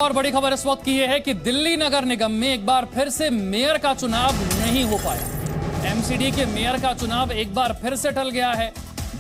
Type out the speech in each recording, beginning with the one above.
और बड़ी खबर इस वक्त की यह है कि दिल्ली नगर निगम में एक बार फिर से मेयर का चुनाव नहीं हो पाया। एमसीडी के मेयर का चुनाव एक बार फिर से टल गया है।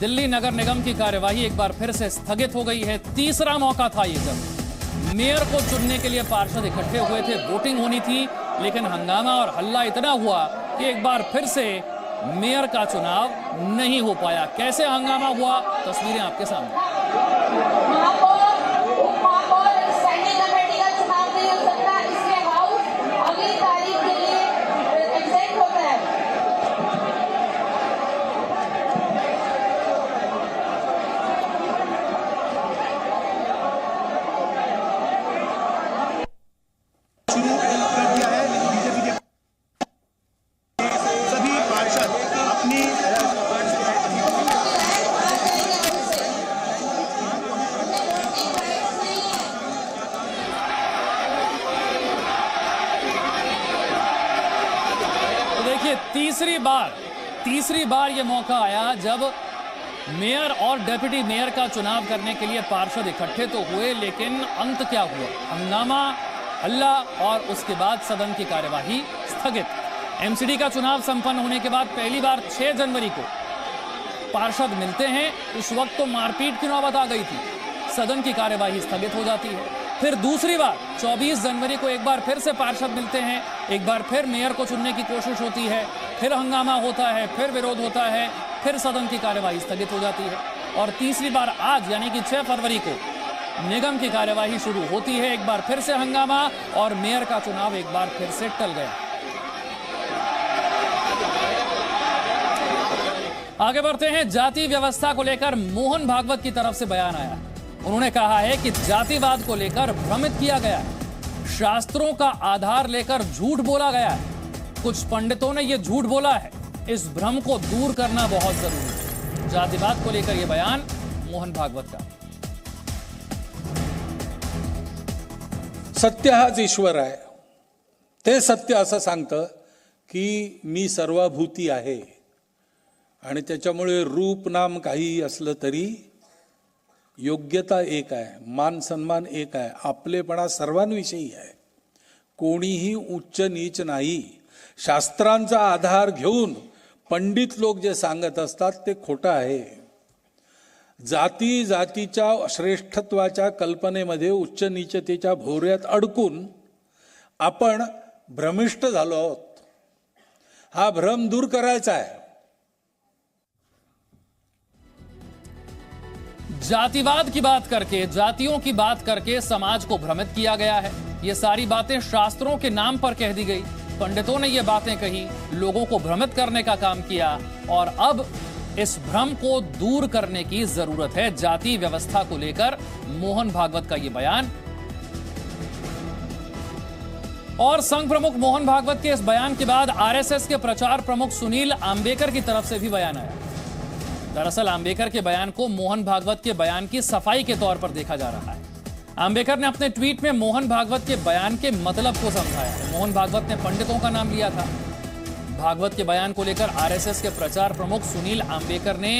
दिल्ली नगर निगम की कार्यवाही एक बार फिर से स्थगित हो गई है। तीसरा मौका था ये जब मेयर को चुनने के लिए पार्षद इकट्ठे हुए थे, वोटिंग होनी थी, लेकिन हंगामा और हल्ला इतना हुआ कि एक बार फिर से मेयर का चुनाव नहीं हो पाया। कैसे हंगामा हुआ, तस्वीरें आपके सामने। देखिए, तीसरी बार ये मौका आया जब मेयर और डेप्यूटी मेयर का चुनाव करने के लिए पार्षद इकट्ठे तो हुए, लेकिन अंत क्या हुआ? हंगामा, हल्ला और उसके बाद सदन की कार्यवाही स्थगित। एमसीडी का चुनाव संपन्न होने के बाद पहली बार 6 जनवरी को पार्षद मिलते हैं। उस वक्त तो मारपीट की नौबत आ गई थी, सदन की कार्यवाही स्थगित हो जाती है। फिर दूसरी बार 24 जनवरी को एक बार फिर से पार्षद मिलते हैं, एक बार फिर मेयर को चुनने की कोशिश होती है, फिर हंगामा होता है, फिर विरोध होता है, फिर सदन की कार्यवाही स्थगित हो जाती है। और तीसरी बार आज यानी कि 6 फरवरी को निगम की कार्यवाही शुरू होती है। एक बार फिर से हंगामा और मेयर का चुनाव एक बार फिर से टल गया। आगे बढ़ते हैं। जाति व्यवस्था को लेकर मोहन भागवत की तरफ से बयान आया। उन्होंने कहा है कि जातिवाद को लेकर भ्रमित किया गया है, शास्त्रों का आधार लेकर झूठ बोला गया है, कुछ पंडितों ने यह झूठ बोला है। इस भ्रम को दूर करना बहुत जरूरी है। जातिवाद को लेकर यह बयान मोहन भागवत का। सत्य हाच ईश्वर आहे, ते सत्य असं सांगतं की मी सर्वभूती आहे आणि त्याच्यामुळे रूप नाम काही असलं तरी योग्यता एक आहे, मान सन्मान एक आहे, आपलेपणा सर्वांविषयी आहे, कोणीही उच्च नीच नाही। शास्त्रांचा आधार घेऊन पंडित लोक जे सांगत असतात ते खोटं आहे। जाती जातीच्या श्रेष्ठत्वाच्या कल्पनेमध्ये उच्च नीचतेच्या भोवऱ्यात अडकून आपण भ्रमिष्ट झालो आहोत। हा भ्रम दूर करायचा आहे। जातिवाद की बात करके, जातियों की बात करके समाज को भ्रमित किया गया है। ये सारी बातें शास्त्रों के नाम पर कह दी गई, पंडितों ने ये बातें कही, लोगों को भ्रमित करने का काम किया और अब इस भ्रम को दूर करने की जरूरत है। जाति व्यवस्था को लेकर मोहन भागवत का ये बयान। और संघ प्रमुख मोहन भागवत के इस बयान के बाद आरएसएस के प्रचार प्रमुख सुनील आंबेकर की तरफ से भी बयान आया। दरअसल आंबेकर के बयान को मोहन भागवत के बयान की सफाई के तौर पर देखा जा रहा है। आंबेकर ने अपने ट्वीट में मोहन भागवत के बयान के मतलब को समझाया है। मोहन भागवत ने पंडितों का नाम लिया था। भागवत के बयान को लेकर आरएसएस के प्रचार प्रमुख सुनील आंबेकर ने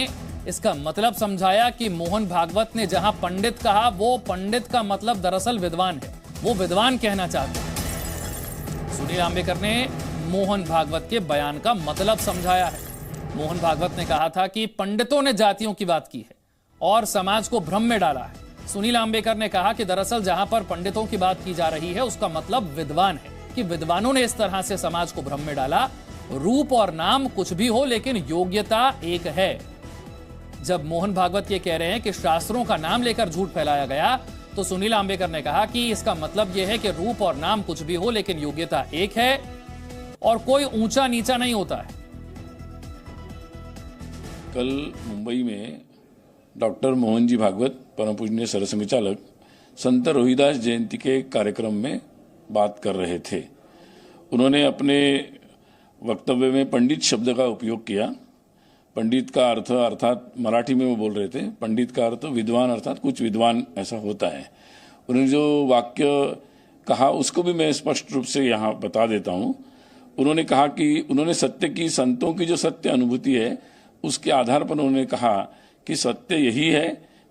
इसका मतलब समझाया कि मोहन भागवत ने जहां पंडित कहा, वो पंडित का मतलब दरअसल विद्वान है, वो विद्वान कहना चाहते हैं। सुनील आंबेकर ने मोहन भागवत के बयान का मतलब समझाया है। मोहन भागवत ने कहा था कि पंडितों ने जातियों की बात की है और समाज को भ्रम में डाला है। सुनील आंबेकर ने कहा कि दरअसल जहां पर पंडितों की बात की जा रही है उसका मतलब विद्वान है, कि विद्वानों ने इस तरह से समाज को भ्रम में डाला। रूप और नाम कुछ भी हो, लेकिन योग्यता एक है। जब मोहन भागवत ये कह रहे हैं कि शास्त्रों का नाम लेकर झूठ फैलाया गया, तो सुनील आंबेकर ने कहा कि इसका मतलब यह है कि रूप और नाम कुछ भी हो, लेकिन योग्यता एक है और कोई ऊंचा नीचा नहीं होता है। कल मुंबई में डॉक्टर मोहन जी भागवत परम पूजनीय सरसंघचालक संत रोहिदास जयंती के कार्यक्रम में बात कर रहे थे। उन्होंने अपने वक्तव्य में पंडित शब्द का उपयोग किया। पंडित का अर्थ अर्थात मराठी में वो बोल रहे थे, पंडित का अर्थ विद्वान अर्थात कुछ विद्वान ऐसा होता है। उन्होंने जो वाक्य कहा उसको भी मैं स्पष्ट रूप से यहाँ बता देता हूँ। उन्होंने कहा कि उन्होंने सत्य की, संतों की जो सत्य अनुभूति है उसके आधार पर उन्होंने कहा कि सत्य यही है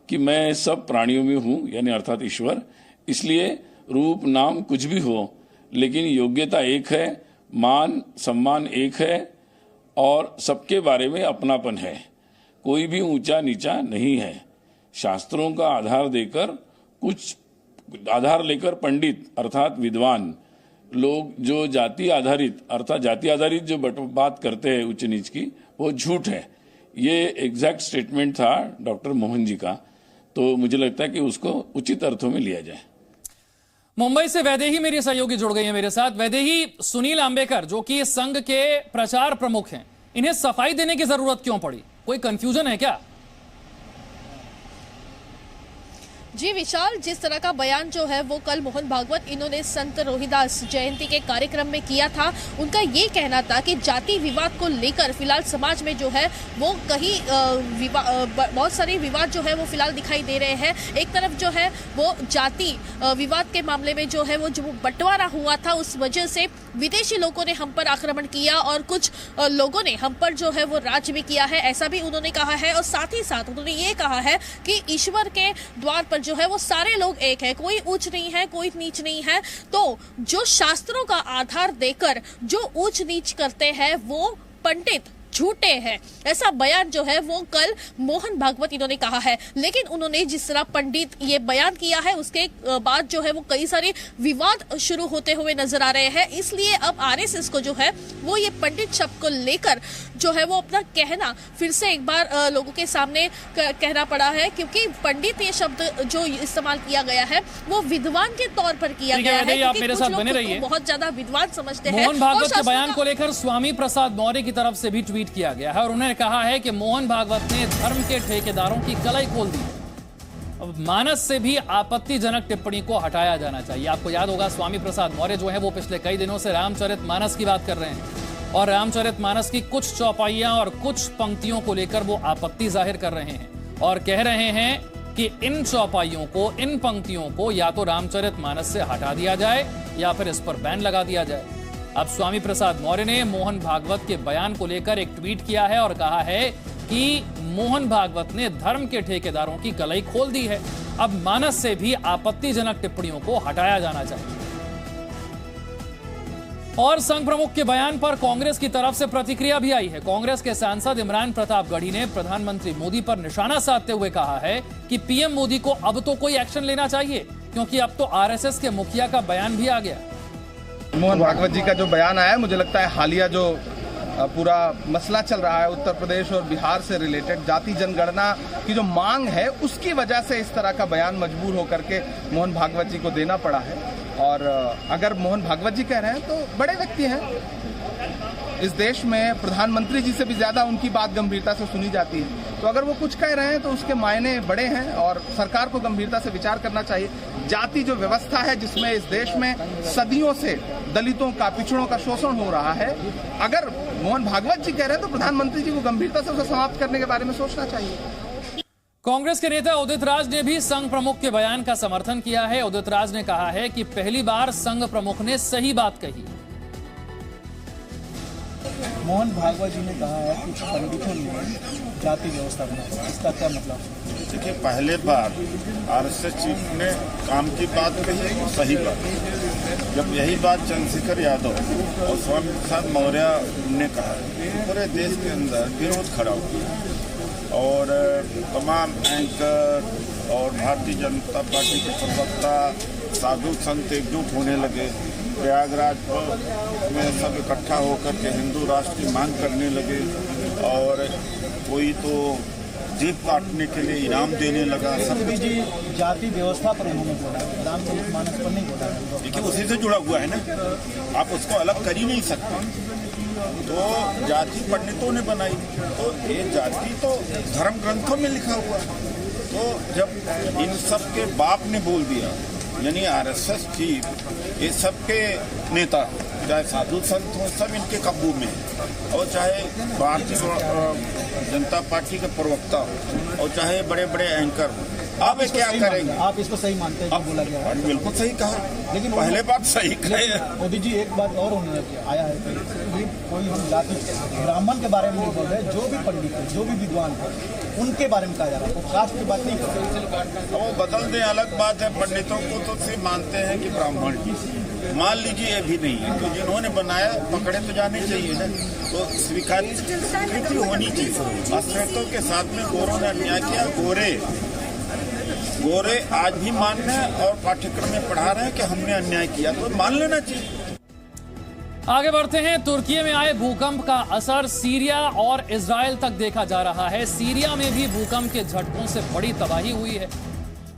कि मैं सब प्राणियों में हूं, यानी अर्थात ईश्वर, इसलिए रूप नाम कुछ भी हो, लेकिन योग्यता एक है, मान सम्मान एक है और सबके बारे में अपनापन है। कोई भी ऊंचा नीचा नहीं है। शास्त्रों का आधार लेकर पंडित अर्थात विद्वान लोग जो जाति आधारित जो बात करते हैं उच्च नीच की, वो झूठ है। ये एग्जैक्ट स्टेटमेंट था डॉक्टर मोहन जी का, तो मुझे लगता है कि उसको उचित अर्थों में लिया जाए। मुंबई से वैदेही मेरी सहयोगी जुड़ गई है मेरे साथ। वैदेही, सुनील आंबेकर जो कि संघ के प्रचार प्रमुख हैं, इन्हें सफाई देने की जरूरत क्यों पड़ी? कोई कंफ्यूजन है क्या? जी विशाल, जिस तरह का बयान जो है वो कल मोहन भागवत इन्होंने संत रोहिदास जयंती के कार्यक्रम में किया था, उनका ये कहना था कि जाति विवाद को लेकर फिलहाल समाज में जो है वो कहीं बहुत सारे विवाद जो है वो फिलहाल दिखाई दे रहे हैं। एक तरफ जो है वो जाति विवाद के मामले में जो है वो जो बंटवारा हुआ था, उस वजह से विदेशी लोगों ने हम पर आक्रमण किया और कुछ लोगों ने हम पर जो है वो राज भी किया है, ऐसा भी उन्होंने कहा है। और साथ ही साथ उन्होंने ये कहा है कि ईश्वर के द्वार पर जो है वो सारे लोग एक है, कोई ऊंच नहीं है, कोई नीच नहीं है। तो जो शास्त्रों का आधार देकर जो ऊंच नीच करते हैं वो पंडित झूठे हैं, ऐसा बयान जो है वो कल मोहन भागवत इन्होंने कहा है। लेकिन उन्होंने जिस तरह पंडित ये बयान किया है उसके बाद जो है वो कई सारे विवाद शुरू होते हुए नजर आ रहे हैं। इसलिए अब आरएसएस को जो है वो ये पंडित शब्द को लेकर जो है वो अपना कहना फिर से एक बार लोगों के सामने कहना पड़ा है, क्योंकि पंडित ये शब्द जो इस्तेमाल किया गया है वो विद्वान के तौर पर किया गया है। आप मेरे साथ बने रहिए। बहुत ज्यादा विद्वान समझते हैं। मोहन भागवत के बयान को लेकर स्वामी प्रसाद मौर्य की तरफ से भी ट्वीट किया गया है और उन्होंने कहा है कि मोहन भागवत ने धर्म के ठेकेदारों की कलाई खोल दी। अब मानस से भी आपत्तिजनक टिप्पणी को हटाया जाना चाहिए। आपको याद होगा स्वामी प्रसाद मौर्य जो है वो पिछले कई दिनों से रामचरितमानस की बात कर रहे हैं और रामचरितमानस की कुछ चौपाइयां और कुछ पंक्तियों को लेकर वो आपत्ति जाहिर कर रहे हैं और कह रहे हैं कि इन चौपाइयों को, इन पंक्तियों को या तो रामचरितमानस से हटा दिया जाए या फिर इस पर बैन लगा दिया जाए। अब स्वामी प्रसाद मौर्य ने मोहन भागवत के बयान को लेकर एक ट्वीट किया है और कहा है कि मोहन भागवत ने धर्म के ठेकेदारों की कलाई खोल दी है। अब मानस से भी आपत्तिजनक टिप्पणियों को हटाया जाना चाहिए। और संघ प्रमुख के बयान पर कांग्रेस की तरफ से प्रतिक्रिया भी आई है। कांग्रेस के सांसद इमरान प्रतापगढ़ी ने प्रधानमंत्री मोदी पर निशाना साधते हुए कहा है कि पीएम मोदी को अब तो कोई एक्शन लेना चाहिए, क्योंकि अब तो आरएसएस के मुखिया का बयान भी आ गया। मोहन भागवत जी का जो बयान आया, मुझे लगता है हालिया जो पूरा मसला चल रहा है उत्तर प्रदेश और बिहार से रिलेटेड जाति जनगणना की जो मांग है, उसकी वजह से इस तरह का बयान मजबूर होकर के मोहन भागवत जी को देना पड़ा है। और अगर मोहन भागवत जी कह रहे हैं तो बड़े व्यक्ति हैं इस देश में, प्रधानमंत्री जी से भी ज्यादा उनकी बात गंभीरता से सुनी जाती है। तो अगर वो कुछ कह रहे हैं तो उसके मायने बड़े हैं और सरकार को गंभीरता से विचार करना चाहिए। जाति जो व्यवस्था है जिसमें इस देश में सदियों से दलितों का, पिछड़ों का शोषण हो रहा है, अगर मोहन भागवत जी कह रहे हैं तो प्रधानमंत्री जी को गंभीरता से उसे समाप्त करने के बारे में सोचना चाहिए। कांग्रेस के नेता उदित राज ने भी संघ प्रमुख के बयान का समर्थन किया है। उदित राज ने कहा है कि पहली बार संघ प्रमुख ने सही बात कही। मोहन भागवत जी ने कहा है कि पंडितों ने जाति व्यवस्था बनाई, इसका क्या मतलब? देखिए, पहले बार आरएसएस चीफ ने काम की बात कही, सही बात। जब यही बात चंद्रशेखर यादव और स्वामी प्रसाद मौर्य ने कहा, पूरे देश के अंदर विरोध खड़ा हुआ और तमाम एंकर और भारतीय जनता पार्टी के प्रवक्ता, साधु संत एकजुट होने लगे। प्रयागराज में सब इकट्ठा होकर के हिंदू राष्ट्र की मांग करने लगे और कोई तो जीप काटने के लिए इनाम देने लगा। सब जी जाति व्यवस्था पर उन्होंने बोला, रामचरितमानस पर नहीं बोला। देखिए, उसी से जुड़ा हुआ है ना, आप उसको अलग कर ही नहीं सकते। तो जाति पंडितों ने बनाई, तो ये जाति तो धर्म ग्रंथों में लिखा हुआ है। तो जब इन सब के बाप ने बोल दिया, यानी आरएसएस की ये सबके नेता, चाहे साधु संत हो, सब इनके काबू में, और चाहे भारतीय जनता पार्टी के प्रवक्ता हो और चाहे बड़े बड़े एंकर हो, अब क्या करेंगे? आप इसको सही मानते हैं जो बोला गया है? बिल्कुल सही कहा, लेकिन पहले बात सही कहे। मोदी जी एक बात और उन्होंने आया है कि कोई हम जाति ब्राह्मण के बारे में नहीं बोल रहे, जो भी पंडित है, जो भी विद्वान है, उनके बारे में कहा जा रहा है, कास्ट की बात नहीं कर रहे। वो बदल दें, अलग बात है। पंडितों को तो सिर्फ मानते हैं कि ब्राह्मण की, मान लीजिए ये भी नहीं है, तो जिन्होंने बनाया पकड़े तो जाने चाहिए ना, तो स्वीकृति होनी चाहिए। अश्वेतों के साथ में गोरों ने अन्याय किया। गोरे आज भी मान रहे हैं और पाठ्यक्रम में पढ़ा रहे हैं कि हमने अन्याय किया, तो मान लेना चाहिए। आगे बढ़ते हैं। तुर्की में आए भूकंप का असर सीरिया और इजराइल तक देखा जा रहा है। सीरिया में भी भूकंप के झटकों से बड़ी तबाही हुई है।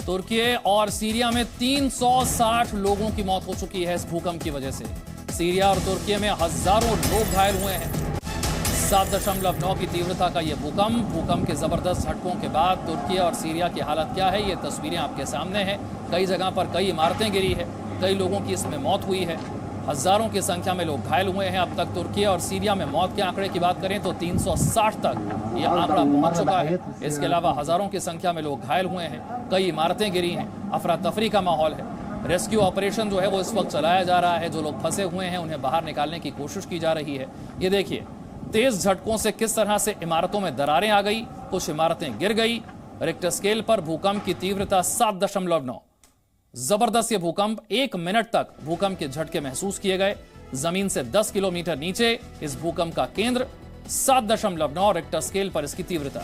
तुर्की और सीरिया में 360 लोगों की मौत हो चुकी है इस भूकंप की वजह से। सीरिया और तुर्की में हजारों लोग घायल हुए हैं। 7.9 की तीव्रता का यह भूकंप के जबरदस्त झटकों के बाद तुर्की और सीरिया की हालत क्या है, ये तस्वीरें आपके सामने हैं। कई जगह पर कई इमारतें गिरी है, कई लोगों की इसमें मौत हुई है, हजारों की संख्या में लोग घायल हुए हैं। अब तक तुर्की और सीरिया में मौत के आंकड़े की बात करें तो 360 तक यह आंकड़ा पहुंच चुका है। इसके अलावा हजारों की संख्या में लोग घायल हुए हैं, कई इमारतें गिरी हैं, अफरा तफरी का माहौल है। रेस्क्यू ऑपरेशन जो है वो इस वक्त चलाया जा रहा है। जो लोग फंसे हुए हैं उन्हें बाहर निकालने की कोशिश की जा रही है। ये देखिए तेज झटकों से किस तरह से इमारतों में दरारें आ गई, कुछ इमारतें गिर गई। रिक्टर स्केल पर भूकंप की तीव्रता 7.9। जबरदस्त ये भूकंप 1 मिनट तक भूकंप के झटके महसूस किए गए। जमीन से 10 किलोमीटर नीचे इस भूकंप का केंद्र, 7.9 रिक्टर स्केल पर इसकी तीव्रता।